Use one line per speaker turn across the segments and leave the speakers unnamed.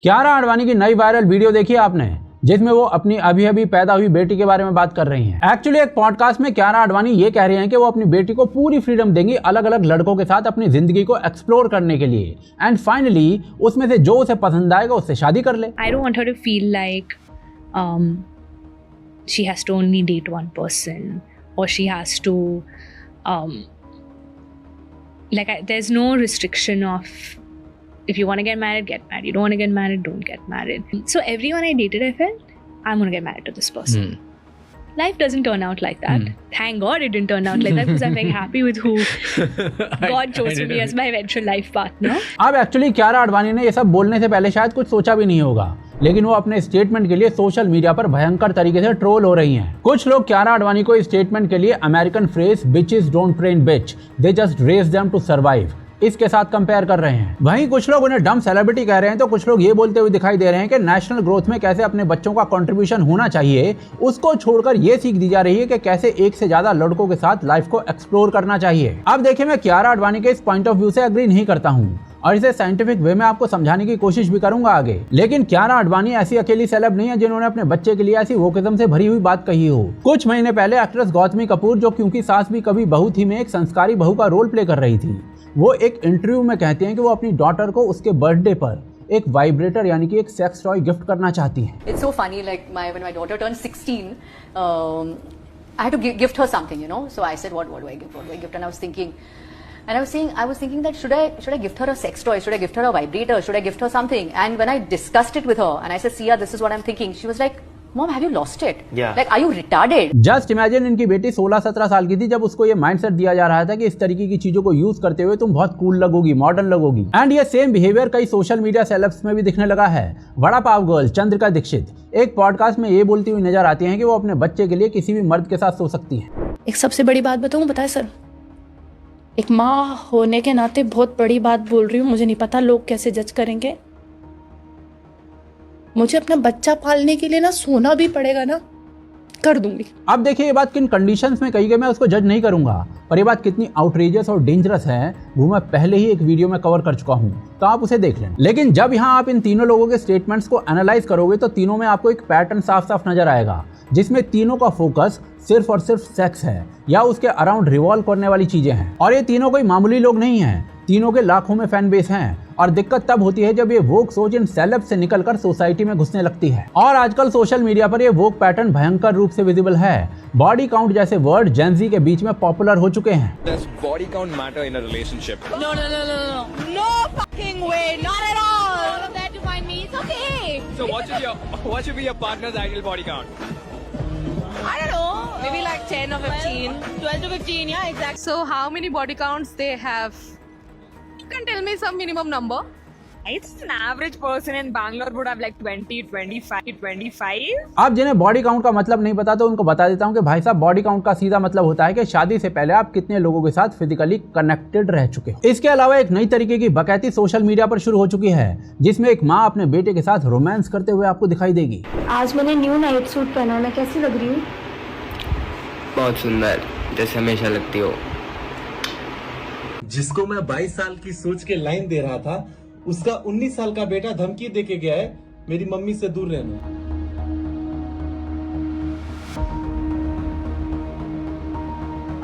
कियारा आडवाणी की नई viral video देखी आपने, जिसमें वो अपनी अभी अभी पैदा हुई बेटी के बारे में बात कर रही हैं। एक्चुअली एक पॉडकास्ट में कियारा आडवाणी ये कह रही हैं कि वो अपनी बेटी को पूरी फ्रीडम देंगी अलग अलग लड़कों के साथ अपनी जिंदगी को एक्सप्लोर करने के लिए, एंड फाइनली उसमें से जो उसे पसंद आएगा उससे शादी कर ले।
I don't want her to feel like she has to only date one person, or she has to there's no restriction of if you want to get married, get married. You don't want to get married, don't get married. So everyone I dated, I felt I'm going to get married to this person. Life doesn't turn out like that. Thank God it didn't turn out like that, because I'm very happy with who God chose for me as my eventual life partner.
अब actually Kiara Advani ने ये सब बोलने से पहले शायद कुछ सोचा भी नहीं होगा, लेकिन वो अपने स्टेटमेंट के लिए सोशल मीडिया पर भयंकर तरीके से ट्रोल हो रही हैं। कुछ लोग कियारा आडवाणी को इस स्टेटमेंट के लिए American phrase bitches don't train bitch, they just raise them to survive इसके साथ कंपेयर कर रहे हैं। वहीं कुछ लोग उन्हें डम सेलिब्रिटी कह रहे हैं, तो कुछ लोग ये बोलते हुए दिखाई दे रहे हैं कि नेशनल ग्रोथ में कैसे अपने बच्चों का कंट्रीब्यूशन होना चाहिए, उसको छोड़कर ये सीख दी जा रही है कि कैसे एक से ज्यादा लड़कों के साथ लाइफ को एक्सप्लोर करना चाहिए। अब देखिए, मैं कियारा आडवाणी के इस पॉइंट ऑफ व्यू से एग्री नहीं करता हूँ और इसे साइंटिफिक वे में आपको समझाने की कोशिश भी करूंगा आगे। लेकिन कियारा आडवाणी ऐसी अकेली सेलेब नहीं है जिन्होंने अपने बच्चे के लिए ऐसी वोकिज्म से भरी हुई बात कही हो। कुछ महीने पहले एक्ट्रेस गौतमी कपूर, जो क्योंकि सास भी कभी बहू थी में एक संस्कारी बहू का रोल प्ले कर रही थी, वो एक इंटरव्यू में कहती हैं कि वो अपनी डॉटर को उसके बर्थडे पर एक वाइब्रेटर यानी कि एक सेक्स टॉय गिफ्ट करना चाहती हैं।
It's so funny, like when my daughter turned 16, I had to gift her something, you know. So I said, what do I gift? What do I gift? And I was thinking that should I gift her a sex toy? Should I gift her a vibrator? Should I gift her something? And when I discussed it with her and I said, Sia, this is what I'm thinking, she was like, Mom, have you lost it?
Yeah.
Like, are you retarded?
Just imagine, इनकी बेटी 16-17 साल की थी जब उसको ये mindset दिया जा रहा था कि इस तरीके की चीजों को यूज करते हुए तुम बहुत कूल लगोगी, मॉडर्न लगोगी। एंड ये सेम बिहेवियर कई सोशल मीडिया सेलेब्स में भी दिखने लगा है। वड़ा पाव गर्ल चंद्रिका दीक्षित एक पॉडकास्ट में ये बोलती हुई नजर आती हैं कि वो अपने बच्चे के लिए किसी भी मर्द के साथ सो सकती हैं।
एक सबसे बड़ी बात बताऊं, बताए सर, एक माँ होने के नाते बहुत बड़ी बात बोल रही हूँ। मुझे नहीं पता लोग कैसे जज करेंगे। मुझे अपना बच्चा पालने के लिए ना सोना भी पड़ेगा ना, कर दूंगी।
अब देखिए, ये बात किन कंडीशंस में कही गई, मैं उसको जज नहीं करूंगा, पर ये बात कितनी आउटरेजियस और डेंजरस है वो मैं पहले ही एक वीडियो में कवर कर चुका हूं, तो आप उसे देख लें। लेकिन जब यहाँ आप इन तीनों लोगों के स्टेटमेंट्स को एनालाइज करोगे तो तीनों में आपको एक पैटर्न साफ साफ नजर आएगा, जिसमें तीनों का फोकस सिर्फ और सिर्फ सेक्स है या उसके अराउंड रिवॉल्व करने वाली चीजें हैं। और ये तीनों कोई मामूली लोग नहीं हैं, तीनों के लाखों में फैन बेस हैं। और दिक्कत तब होती है जब ये वोक सोच इन सेलेब से निकलकर सोसाइटी में घुसने लगती है। और आजकल सोशल मीडिया पर ये वोक पैटर्न भयंकर रूप से विजिबल है। बॉडी काउंट जैसे वर्ड जेन ज़ी के बीच में पॉपुलर हो चुके हैं।
Does body count matter in a relationship?
No fucking way, not at all. All of that to find me, it's okay.
So what should be your partner's ideal body count?
I don't know, maybe like 10 or 15. 12 to 15, yeah, exactly.
So how many body counts they have? You can tell me some minimum number.
It's an average person in Bangalore would have like 20, 25.
अब जिन्हें body count का मतलब नहीं पता तो उनको बता देता हूं कि भाई साहब, बॉडी काउंट का सीधा मतलब होता है कि शादी से पहले आप कितने लोगों के साथ फिजिकली कनेक्टेड रह चुके हो। इसके अलावा एक नई तरीके की बकैती सोशल मीडिया पर शुरू हो चुकी है, जिसमें एक माँ अपने बेटे के साथ रोमांस करते हुए आपको दिखाई देगी।
आज मैंने न्यू नाइट सूट पहना, मैं कैसी लग रही हूँ?
बहुत सुंदर, जैसे हमेशा लगती हो।
जिसको मैं 22 साल की सोच के लाइन दे रहा था, उसका 19 साल का बेटा धमकी देके गया है मेरी मम्मी से दूर रहना।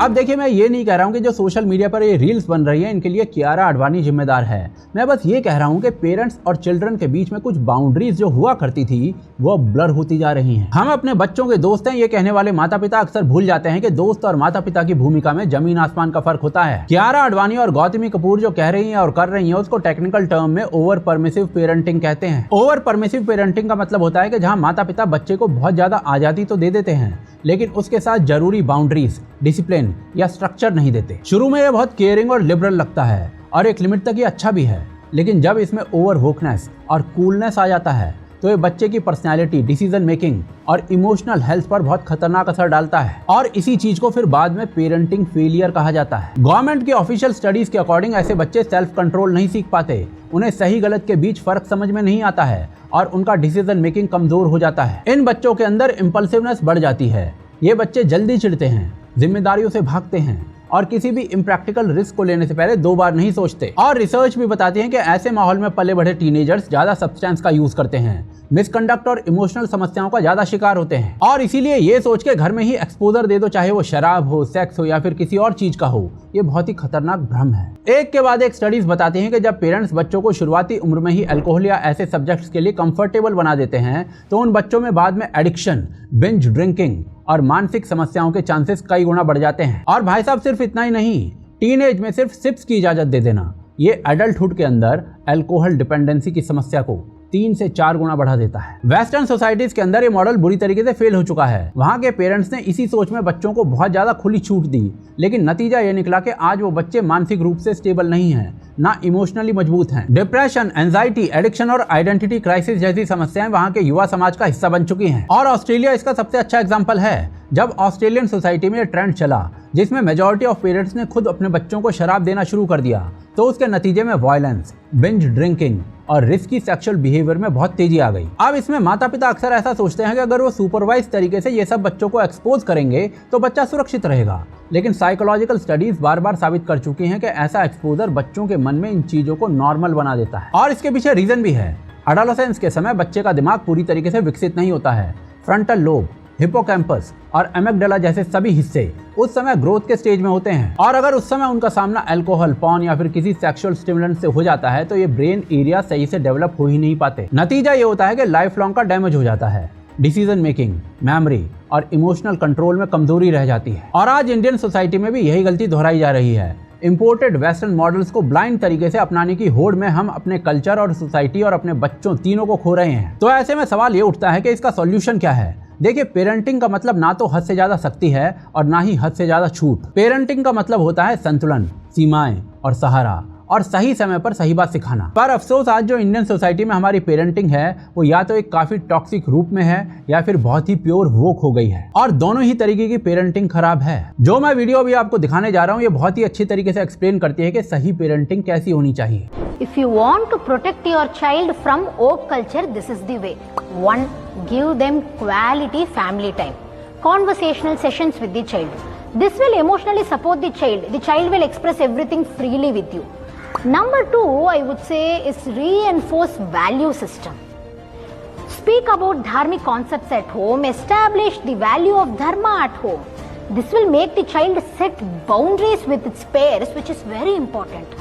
अब देखिए, मैं ये नहीं कह रहा हूँ कि जो सोशल मीडिया पर ये रील्स बन रही है इनके लिए कियारा आडवाणी जिम्मेदार है। मैं बस ये कह रहा हूँ कि पेरेंट्स और चिल्ड्रन के बीच में कुछ बाउंड्रीज जो हुआ करती थी वो ब्लर होती जा रही हैं। हम अपने बच्चों के दोस्त हैं ये कहने वाले माता पिता अक्सर भूल जाते हैं कि दोस्त और माता पिता की भूमिका में जमीन आसमान का फर्क होता है। कियारा आडवाणी और गौतमी कपूर जो कह रही हैं और कर रही हैं उसको टेक्निकल टर्म में ओवर परमिसिव पेरेंटिंग कहते हैं। ओवर परमिसिव पेरेंटिंग का मतलब होता है कि जहाँ माता पिता बच्चे को बहुत ज्यादा आजादी तो दे देते हैं, लेकिन उसके साथ जरूरी बाउंड्रीज, डिसिप्लिन या स्ट्रक्चर नहीं देते। शुरू में ये बहुत केयरिंग और लिबरल लगता है और एक लिमिट तक ये अच्छा भी है, लेकिन जब इसमें ओवर वोकनेस और कूलनेस आ जाता है तो ये बच्चे की पर्सनैलिटी, डिसीजन मेकिंग और इमोशनल हेल्थ पर बहुत खतरनाक असर डालता है। और इसी चीज को फिर बाद में पेरेंटिंग फेलियर कहा जाता है। गवर्नमेंट की ऑफिशियल स्टडीज के अकॉर्डिंग ऐसे बच्चे सेल्फ कंट्रोल नहीं सीख पाते, उन्हें सही गलत के बीच फर्क समझ में नहीं आता है और उनका डिसीजन मेकिंग कमजोर हो जाता है। इन बच्चों के अंदर इम्पल्सिवनेस बढ़ जाती है। ये बच्चे जल्दी चिढ़ते हैं, जिम्मेदारियों से भागते हैं और किसी भी इम्प्रैक्टिकल रिस्क को लेने से पहले 2 बार नहीं सोचते। और रिसर्च भी बताती है कि ऐसे माहौल में पले बढ़े टीनेजर्स ज्यादा सब्सटेंस का यूज करते हैं, मिसकंडक्ट और इमोशनल समस्याओं का ज्यादा शिकार होते हैं। और इसीलिए ये सोच के घर में ही एक्सपोजर दे दो, चाहे वो शराब हो, सेक्स हो या फिर किसी और चीज का हो, ये बहुत ही खतरनाक भ्रम है। एक के बाद एक स्टडीज बताती हैं कि जब पेरेंट्स बच्चों को शुरुआती उम्र में ही अल्कोहल या ऐसे सब्जेक्ट्स के लिए कंफर्टेबल बना देते हैं तो उन बच्चों में बाद में एडिक्शन, बिंज ड्रिंकिंग और मानसिक समस्याओं के चांसेस कई गुना बढ़ जाते हैं। और भाई साहब सिर्फ इतना ही नहीं, टीनेज में सिर्फ सिप्स की इजाजत दे देना ये एडल्टहुड के अंदर अल्कोहल डिपेंडेंसी की समस्या को 3 से 4 गुना बढ़ा देता है। वेस्टर्न सोसाइटीज के अंदर ये मॉडल बुरी तरीके से फेल हो चुका है। वहाँ के पेरेंट्स ने इसी सोच में बच्चों को बहुत ज्यादा खुली छूट दी, लेकिन नतीजा ये निकला कि आज वो बच्चे मानसिक रूप से स्टेबल नहीं हैं, ना इमोशनली मजबूत हैं। डिप्रेशन, एंजाइटी, एडिक्शन और आइडेंटिटी क्राइसिस जैसी समस्याएं वहाँ के युवा समाज का हिस्सा बन चुकी हैं। और ऑस्ट्रेलिया इसका सबसे अच्छा एग्जाम्पल है। जब ऑस्ट्रेलियन सोसाइटी में ट्रेंड चला जिसमें मेजॉरिटी ऑफ पेरेंट्स ने खुद अपने बच्चों को शराब देना शुरू कर दिया, तो उसके नतीजे में वायलेंस, बिंज ड्रिंकिंग और रिस्की सेक्सुअल बिहेवियर में बहुत तेजी आ गई। अब इसमें माता पिता अक्सर ऐसा सोचते हैं कि अगर वो सुपरवाइज तरीके से ये सब बच्चों को एक्सपोज करेंगे तो बच्चा सुरक्षित रहेगा, लेकिन साइकोलॉजिकल स्टडीज बार बार साबित कर चुकी हैं कि ऐसा एक्सपोजर बच्चों के मन में इन चीजों को नॉर्मल बना देता है। और इसके पीछे रीजन भी है। एडोलेसेंस के समय बच्चे का दिमाग पूरी तरीके से विकसित नहीं होता है। फ्रंटल लोब, हिप्पोकैम्पस और एमिगडाला जैसे सभी हिस्से उस समय ग्रोथ के स्टेज में होते हैं। और अगर उस समय उनका सामना अल्कोहल, पॉर्न या फिर किसी सेक्सुअल स्टिमुलेंट से हो जाता है तो ये ब्रेन एरिया सही से डेवलप हो ही नहीं पाते। नतीजा ये होता है कि लाइफ लॉन्ग का डैमेज हो जाता है। डिसीजन मेकिंग, मेमोरी और इमोशनल कंट्रोल में कमजोरी रह जाती है। और आज इंडियन सोसाइटी में भी यही गलती दोहराई जा रही है। इंपोर्टेड वेस्टर्न मॉडल्स को ब्लाइंड तरीके से अपनाने की होड़ में हम अपने कल्चर और सोसाइटी और अपने बच्चों तीनों को खो रहे हैं। तो ऐसे में सवाल ये उठता है कि इसका सॉल्यूशन क्या है। देखिए, पेरेंटिंग का मतलब ना तो हद से ज्यादा सख्ती है और ना ही हद से ज्यादा छूट। पेरेंटिंग का मतलब होता है संतुलन, सीमाएं और सहारा और सही समय पर सही बात सिखाना। पर अफसोस आज जो इंडियन सोसाइटी में हमारी पेरेंटिंग है वो या तो एक काफी टॉक्सिक रूप में है या फिर बहुत ही प्योर वोक हो गई है। और दोनों ही तरीके की पेरेंटिंग खराब है। जो मैं वीडियो अभी आपको दिखाने जा रहा हूँ ये बहुत ही अच्छी तरीके से एक्सप्लेन करती है कि सही पेरेंटिंग कैसी होनी चाहिए।
If you want to protect your child from woke culture, this is the way. 1. Give them quality family time. Conversational sessions with the child. This will emotionally support the child. The child will express everything freely with you. Number 2, I would say, is reinforce value system. Speak about dharmic concepts at home. Establish the value of dharma at home. This will make the child set boundaries with its peers, which is very important.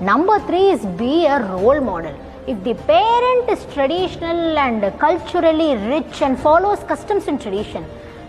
Number 3 is be a role model. If the parent is traditional and culturally rich and follows customs and tradition,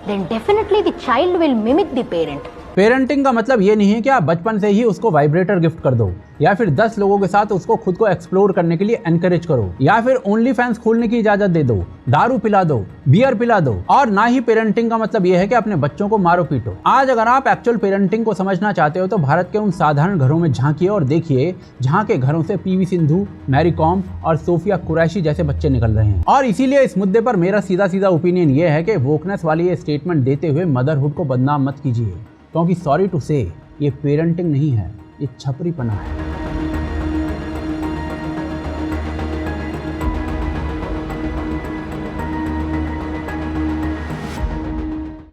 then definitely the child will mimic the parent.
Parenting का मतलब ये नहीं है कि आप बचपन से ही उसको वाइब्रेटर गिफ्ट कर दो या फिर 10 लोगों के साथ उसको खुद को एक्सप्लोर करने के लिए एनकरेज करो या फिर ओनली फैंस खोलने की इजाजत दे दो, दारू पिला दो, बियर पिला दो। और ना ही पेरेंटिंग का मतलब ये है कि अपने बच्चों को मारो पीटो। आज अगर आप एक्चुअल पेरेंटिंग को समझना चाहते हो तो भारत के उन साधारण घरों में झांकिए और देखिए जहाँ के घरों से पीवी सिंधु, मैरी कॉम और सोफिया कुरैशी जैसे बच्चे निकल रहे हैं। और इसीलिए इस मुद्दे पर मेरा सीधा सीधा ओपिनियन ये है कि वोकनेस वाली ये स्टेटमेंट देते हुए मदरहुड को बदनाम मत कीजिए, क्योंकि सॉरी टू से ये पेरेंटिंग नहीं है, ये छपरीपना है।